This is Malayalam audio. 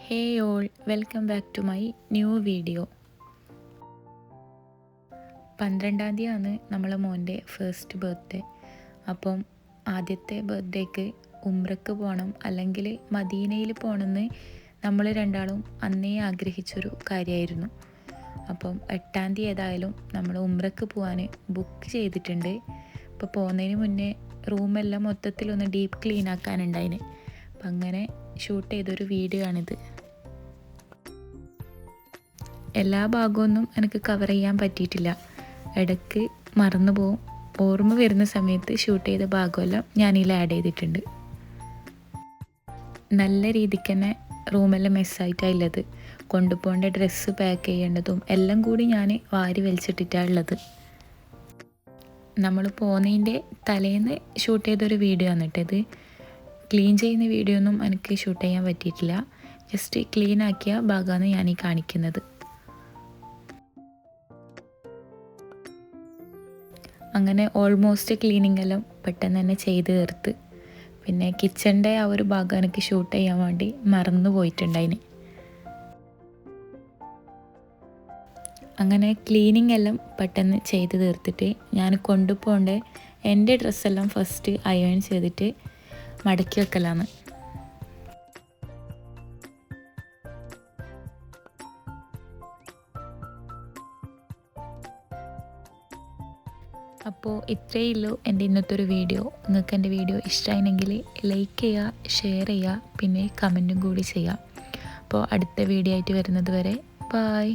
Hey all, welcome back to my new video. 12-ാം തീയതിയാണ് നമ്മളെ മോൻ്റെ ഫസ്റ്റ് ബർത്ത്ഡേ. അപ്പം ആദ്യത്തെ ബർത്ത്ഡേക്ക് ഉംറക്ക് പോകണം, അല്ലെങ്കിൽ മദീനയിൽ പോകണമെന്ന് നമ്മൾ രണ്ടാളും അന്നേ ആഗ്രഹിച്ചൊരു കാര്യമായിരുന്നു. അപ്പം 8-ാം തീയതി ഏതായാലും നമ്മൾ ഉംറക്ക് പോകാൻ ബുക്ക് ചെയ്തിട്ടുണ്ട്. ഇപ്പോൾ പോകുന്നതിന് മുന്നേ റൂമെല്ലാം മൊത്തത്തിലൊന്ന് ഡീപ്പ് ക്ലീൻ ആക്കാനുണ്ടായിന്. അപ്പം അങ്ങനെ ഷൂട്ട് ചെയ്തൊരു വീഡിയോ ആണിത്. എല്ലാ ഭാഗമൊന്നും എനിക്ക് കവർ ചെയ്യാൻ പറ്റിയിട്ടില്ല, ഇടയ്ക്ക് മറന്നു പോവും. ഓർമ്മ വരുന്ന സമയത്ത് ഷൂട്ട് ചെയ്ത ഭാഗമെല്ലാം ഞാനിതിൽ ആഡ് ചെയ്തിട്ടുണ്ട്. നല്ല രീതിക്ക് തന്നെ റൂമെല്ലാം മെസ്സായിട്ടാണ് ഉള്ളത്. കൊണ്ടുപോകേണ്ട ഡ്രസ്സ് പാക്ക് ചെയ്യേണ്ടതും എല്ലാം കൂടി ഞാൻ വാരി വലിച്ചിട്ടിട്ടാണ് ഉള്ളത്. നമ്മൾ പോകുന്നതിൻ്റെ തലേന്ന് ഷൂട്ട് ചെയ്തൊരു വീഡിയോ ആണ് കേട്ടത്. ക്ലീൻ ചെയ്യുന്ന വീഡിയോ ഒന്നും എനിക്ക് ഷൂട്ട് ചെയ്യാൻ പറ്റിയിട്ടില്ല. ജസ്റ്റ് ക്ലീൻ ആക്കിയ ഭാഗമാണ് ഞാൻ ഈ കാണിക്കുന്നത്. അങ്ങനെ ഓൾമോസ്റ്റ് ക്ലീനിങ് എല്ലാം പെട്ടെന്ന് തന്നെ ചെയ്ത് തീർത്ത്. പിന്നെ കിച്ചണിൻ്റെ ആ ഒരു ഭാഗം എനിക്ക് ഷൂട്ട് ചെയ്യാൻ വേണ്ടി മറന്നു പോയിട്ടുണ്ടായിന്. അങ്ങനെ ക്ലീനിങ് എല്ലാം പെട്ടെന്ന് ചെയ്ത് തീർത്തിട്ട് ഞാൻ കൊണ്ടുപോകേണ്ട എൻ്റെ ഡ്രസ്സെല്ലാം ഫസ്റ്റ് അയൺ ചെയ്തിട്ട് മടക്കി വെക്കലാണ്. അപ്പോൾ ഇത്രയേ ഉള്ളൂ എൻ്റെ ഇന്നത്തെ ഒരു വീഡിയോ. നിങ്ങൾക്ക് എൻ്റെ വീഡിയോ ഇഷ്ടമായിരുന്നെങ്കിൽ ലൈക്ക് ചെയ്യുക, ഷെയർ ചെയ്യുക, പിന്നെ കമൻറ്റും കൂടി ചെയ്യുക. അപ്പോൾ അടുത്ത വീഡിയോ ആയിട്ട് വരുന്നത് വരെ ബൈ.